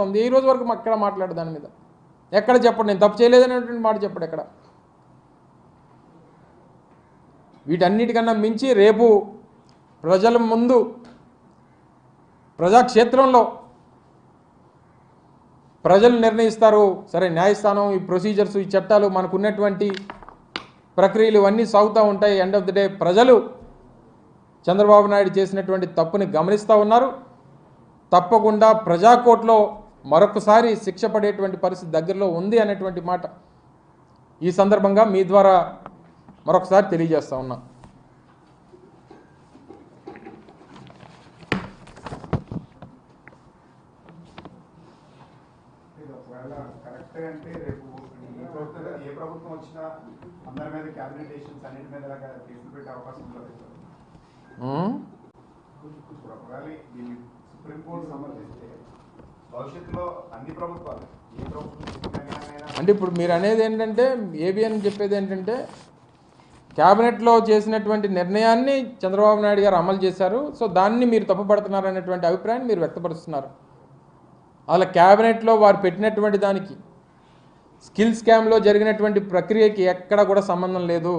ఉంది. ఈ రోజు వరకు ఎక్కడ మాట్లాడు దాని మీద ఎక్కడ చెప్పండి, నేను తప్పు చేయలేదనేటువంటి మాట చెప్పడు ఎక్కడ. వీటన్నిటికన్నా మించి రేపు ప్రజల ముందు ప్రజాక్షేత్రంలో ప్రజలు నిర్ణయిస్తారు. సరే, న్యాయస్థానం, ఈ ప్రొసీజర్స్, ఈ చట్టాలు, మనకున్నటువంటి ప్రక్రియలు ఇవన్నీ సాగుతూ ఉంటాయి. ఎండ్ ఆఫ్ ది డే ప్రజలు చంద్రబాబు నాయుడు చేసినటువంటి తప్పుని గమనిస్తూ ఉన్నారు. తప్పకుండా ప్రజాకోర్టులో మరొకసారి శిక్ష పడేటువంటి పరిస్థితి దగ్గరలో ఉంది అనేటువంటి మాట ఈ సందర్భంగా మీ ద్వారా మరొకసారి తెలియజేస్తా ఉన్నా. అంటే ఇప్పుడు మీరు అనేది ఏంటంటే, ఏబిఎన్ చెప్పేది ఏంటంటే, క్యాబినెట్లో చేసినటువంటి నిర్ణయాన్ని చంద్రబాబు నాయుడు గారు అమలు చేశారు, సో దాన్ని మీరు తప్పుపడుతున్నారు అనేటువంటి అభిప్రాయాన్ని మీరు వ్యక్తపరుస్తున్నారు. అలా క్యాబినెట్లో వారు పెట్టినటువంటి దానికి స్కిల్ స్కామ్లో జరిగినటువంటి ప్రక్రియకి ఎక్కడ కూడా సంబంధం లేదు,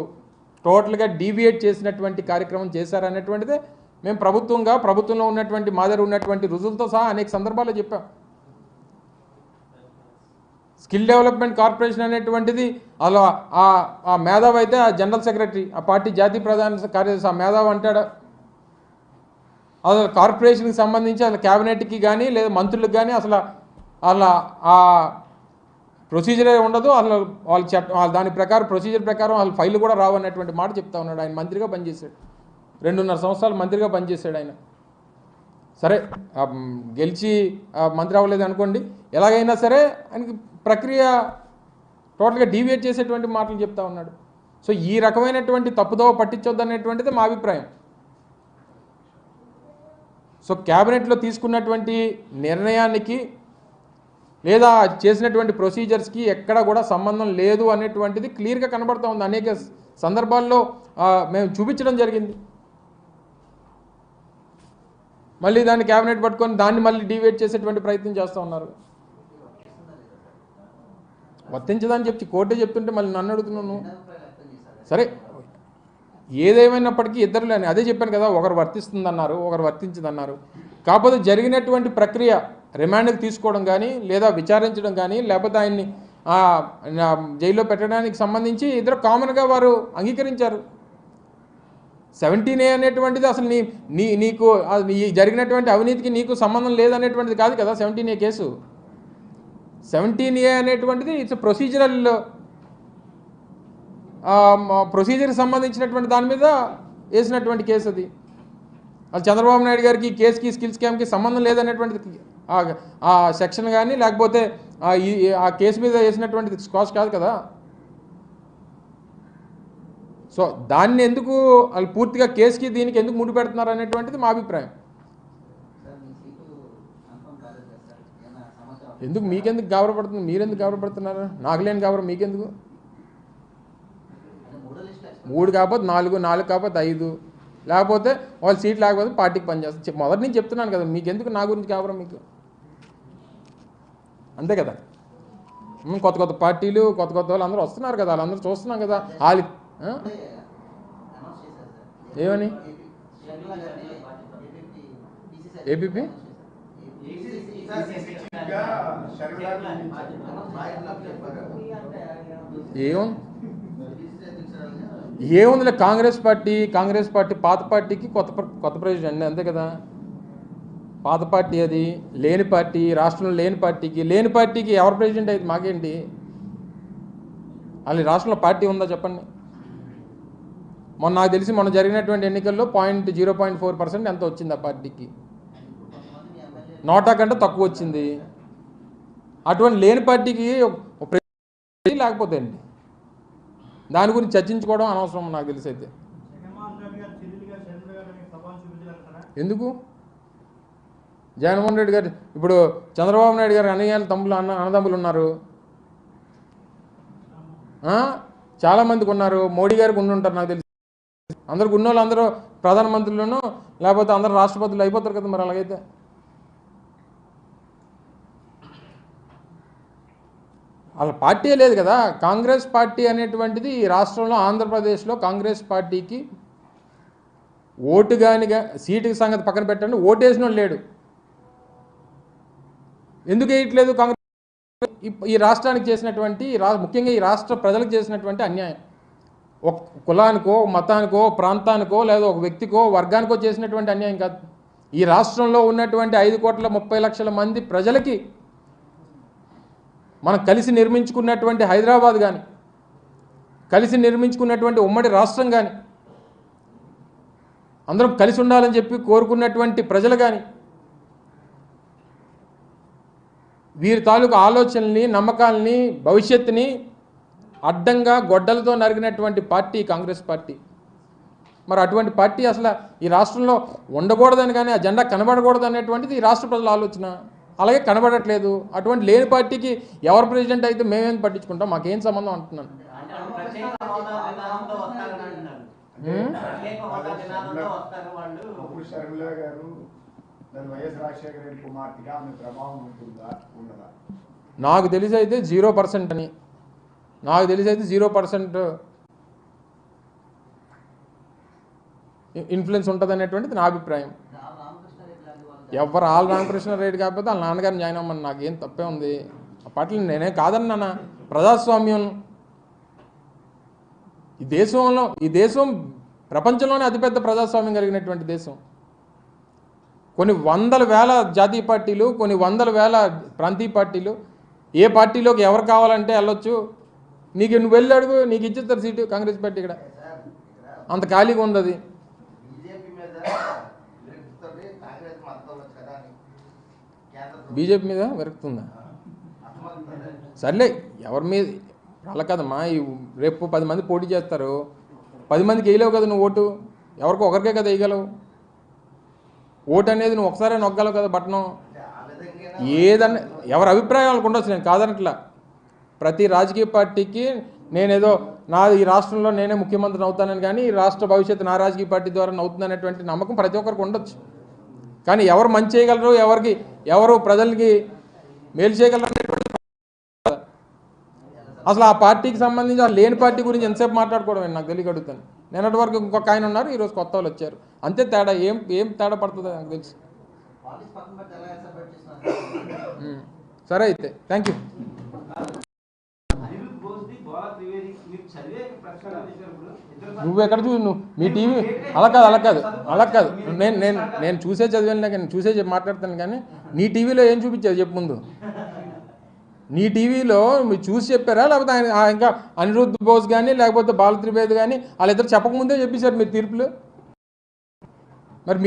టోటల్గా డీవియేట్ చేసినటువంటి కార్యక్రమం చేశారనేటువంటిదే మేము ప్రభుత్వంలో ఉన్నటువంటి మా దగ్గర ఉన్నటువంటి రుజువులతో సహా అనేక సందర్భాల్లో చెప్పాం. స్కిల్ డెవలప్మెంట్ కార్పొరేషన్ అనేటువంటిది అలా ఆ మేధావి అయితే ఆ జనరల్ సెక్రటరీ, ఆ పార్టీ జాతీయ ప్రధాన కార్యదర్శి, ఆ మేధావి అంటాడు. అసలు కార్పొరేషన్కి సంబంధించి అసలు క్యాబినెట్కి కానీ లేదా మంత్రులకు కానీ అసలు అలా ఆ ప్రొసీజరే ఉండదు. అసలు వాళ్ళ దాని ప్రకారం ప్రొసీజర్ ప్రకారం వాళ్ళ ఫైల్ కూడా రావన్నటువంటి మాట చెప్తా ఉన్నాడు. ఆయన మంత్రిగా పనిచేశాడు, 2.5 సంవత్సరాలు మంత్రిగా పనిచేశాడు ఆయన. సరే, గెలిచి మంత్రి అవ్వలేదు అనుకోండి, ఎలాగైనా సరే ఆయనకి ప్రక్రియ టోటల్గా డీవియేట్ చేసేటువంటి మాటలు చెప్తా ఉన్నాడు. సో ఈ రకమైనటువంటి తప్పుదోవ పట్టించొద్దు అనేటువంటిది మా అభిప్రాయం. సో క్యాబినెట్లో తీసుకున్నటువంటి నిర్ణయానికి లేదా చేసినటువంటి ప్రొసీజర్స్కి ఎక్కడ కూడా సంబంధం లేదు అనేటువంటిది క్లియర్గా కనబడుతూ ఉంది. అనేక సందర్భాల్లో మేము చూపించడం జరిగింది. మళ్ళీ దాన్ని క్యాబినెట్ పట్టుకొని దాన్ని మళ్ళీ డీవియేట్ చేసేటువంటి ప్రయత్నం చేస్తూ ఉన్నారు. వర్తించదని చెప్పి కోర్టే చెప్తుంటే మళ్ళీ నన్ను అడుగుతున్నాను. సరే, ఏదేమైనప్పటికీ ఇద్దరు అదే చెప్పాను కదా, ఒకరు వర్తిస్తుందన్నారు, ఒకరు వర్తించదన్నారు. కాకపోతే జరిగినటువంటి ప్రక్రియ రిమాండ్కి తీసుకోవడం కానీ లేదా విచారించడం కానీ లేకపోతే ఆయన్ని జైల్లో పెట్టడానికి సంబంధించి ఇద్దరు కామన్గా వారు అంగీకరించారు. 17A అనేటువంటిది అసలు నీకు జరిగినటువంటి అవినీతికి నీకు సంబంధం లేదనేటువంటిది కాదు కదా 17A కేసు. 17A అనేటువంటిది ఇట్స్ ప్రొసీజర్కి సంబంధించినటువంటి దాని మీద వేసినటువంటి కేసు అది. అది చంద్రబాబు నాయుడు గారికి కేసుకి స్కిల్ స్కామ్కి సంబంధం లేదనేటువంటిది ఆ సెక్షన్ కానీ లేకపోతే ఆ కేసు మీద వేసినటువంటిది స్కాచ్ కాదు కదా. సో దాన్ని ఎందుకు వాళ్ళు పూర్తిగా కేసుకి దీనికి ఎందుకు ముడి పెడుతున్నారు అనేటువంటిది మా అభిప్రాయం. ఎందుకు మీకెందుకు గౌరవపడుతుంది, మీరెందుకు గౌరవపడుతున్నారు? నాకు లేని గౌరవం మీకెందుకు? 3 కాకపోతే 4, 4 కాకపోతే 5, లేకపోతే వాళ్ళ సీట్ లేకపోతే పార్టీకి పనిచేస్తారు. మొదటి నుంచి చెప్తున్నాను కదా, మీకెందుకు నా గురించి గౌరవం మీకు? అంతే కదా. కొత్త పార్టీలు కొత్త వాళ్ళు అందరూ వస్తున్నారు కదా, వాళ్ళందరూ చూస్తున్నాం కదా. వాళ్ళు ఏమని ఏపీపీ ఏముందిలే, కాంగ్రెస్ పార్టీ పాత పార్టీకి కొత్త ప్రెసిడెంట్ అంతే కదా. పాత పార్టీ అది, లేని పార్టీ, రాష్ట్రంలో లేని పార్టీకి ఎవరు ప్రెసిడెంట్ అయితే మాకేంటి? వాళ్ళు రాష్ట్రంలో పార్టీ ఉందా చెప్పండి. నాకు తెలిసి మొన్న జరిగినటువంటి ఎన్నికల్లో 0.4% ఎంత వచ్చింది ఆ పార్టీకి, నోటా కంటే తక్కువ వచ్చింది. అటువంటి లేని పార్టీకి లేకపోతే అండి దాని గురించి చర్చించుకోవడం అనవసరం నాకు తెలిసి. అయితే ఎందుకు జగన్మోహన్ రెడ్డి గారు ఇప్పుడు చంద్రబాబు నాయుడు గారు అన్నదమ్ములు ఉన్నారు, చాలామందికి ఉన్నారు. మోడీ గారికి ఉండుంటారు నాకు తెలిసి. అందరికి ఉన్న వాళ్ళు అందరూ ప్రధానమంత్రులను లేకపోతే అందరూ రాష్ట్రపతులు అయిపోతారు కదా మరి అలాగైతే. వాళ్ళ పార్టీ లేదు కదా. కాంగ్రెస్ పార్టీ అనేటువంటిది ఈ రాష్ట్రంలో ఆంధ్రప్రదేశ్లో కాంగ్రెస్ పార్టీకి ఓటు కానిగా సీటు సంగతి పక్కన పెట్టండి, ఓటేసిన లేడు. ఎందుకు వేయట్లేదు? కాంగ్రెస్ ఈ రాష్ట్రానికి చేసినటువంటి ముఖ్యంగా ఈ రాష్ట్ర ప్రజలకు చేసినటువంటి అన్యాయం, ఒక కులానికో మతానికో ప్రాంతానికో లేదా ఒక వ్యక్తికో వర్గానికో చేసినటువంటి అన్యాయం కాదు. ఈ రాష్ట్రంలో ఉన్నటువంటి 5,30,00,000 మంది ప్రజలకి మనం కలిసి నిర్మించుకున్నటువంటి హైదరాబాద్ కానీ, కలిసి నిర్మించుకున్నటువంటి ఉమ్మడి రాష్ట్రం కానీ, అందరం కలిసి ఉండాలని చెప్పి కోరుకున్నటువంటి ప్రజలు కానీ, వీరి తాలూకు ఆలోచనల్ని నమ్మకాలని భవిష్యత్తుని అడ్డంగా గొడ్డలతో నరిగినటువంటి పార్టీ కాంగ్రెస్ పార్టీ. మరి అటువంటి పార్టీ అసలు ఈ రాష్ట్రంలో ఉండకూడదని కానీ ఆ జెండా కనబడకూడదు అనేటువంటిది ఈ రాష్ట్ర ప్రజల ఆలోచన. అలాగే కనబడట్లేదు. అటువంటి లేని పార్టీకి ఎవరు ప్రెసిడెంట్ అయితే మేమేం పట్టించుకుంటాం, మాకేం సంబంధం అంటున్నాను. నాకు తెలిసి అయితే 0% అని, నాకు తెలిసి అయితే 0% ఇన్ఫ్లుయెన్స్ ఉంటుంది అనేటువంటిది నా అభిప్రాయం. ఎవరు ఆల్ రామకృష్ణారెడ్డి కాకపోతే వాళ్ళ నాన్నగారిని జాయిన్ అవ్వమని నాకేం తప్పే ఉంది. ఆ పార్టీలు నేనే కాదన్నా. ప్రజాస్వామ్యం ఈ దేశం ప్రపంచంలోనే అతిపెద్ద ప్రజాస్వామ్యం కలిగినటువంటి దేశం. కొన్ని వందల వేల జాతీయ పార్టీలు, కొన్ని వందల వేల ప్రాంతీయ పార్టీలు, ఏ పార్టీలోకి ఎవరు కావాలంటే వెళ్ళొచ్చు. నువ్వు వెళ్ళి అడుగు, నీకు ఇచ్చేస్తారు సీటు. కాంగ్రెస్ పార్టీ ఇక్కడ అంత ఖాళీగా ఉంది. అది బీజేపీ మీద విరక్తుందా? సర్లే, ఎవరి మీద అలా కదమ్మా. రేపు 10 మంది పోటీ చేస్తారు, 10 మందికి వేయలేవు కదా నువ్వు ఓటు. ఎవరికో ఒకరికే కదా వేయగలవు. ఓటు అనేది నువ్వు ఒకసారి నొక్కగలవు కదా బటనం. ఏదన్నా ఎవరి అభిప్రాయం వాళ్ళకు ఉండొచ్చు, నేను కాదనట్లా. ప్రతి రాజకీయ పార్టీకి నేనేదో ఈ రాష్ట్రంలో నేనే ముఖ్యమంత్రిని అవుతానని కానీ ఈ రాష్ట్ర భవిష్యత్తు నా రాజకీయ పార్టీ ద్వారా అవుతుందనేటువంటి నమ్మకం ప్రతి ఒక్కరికి ఉండొచ్చు. కానీ ఎవరు మంచి చేయగలరు, ఎవరు ప్రజలకి మేలు చేయగలరు అనేటువంటి అసలు ఆ పార్టీకి సంబంధించి ఆ లేని పార్టీ గురించి ఎంతసేపు మాట్లాడుకోవడం నాకు తెలియక అడుగుతాను. నిన్నటి వరకు ఇంకొక ఆయన ఉన్నారు, ఈరోజు కొత్త వాళ్ళు వచ్చారు, అంతే తేడా. ఏం తేడా పడుతుందో నాకు తెలుసు. సరే అయితే థ్యాంక్ యూ. నువ్వు ఎక్కడ నువ్వు మీ టీవీ అలా కాదు. నేను చూసే చదివాను కానీ చూసే మాట్లాడతాను కానీ నీ టీవీలో ఏం చూపించావు చెప్పు ముందు. నీ టీవీలో మీరు చూసి చెప్పారా, లేకపోతే ఆయన ఇంకా అనిరుద్ధ్ బోస్ కానీ లేకపోతే బాల త్రివేది కానీ వాళ్ళిద్దరు చెప్పకముందే చెప్పేశారు మీరు తీర్పులు. మరి మీ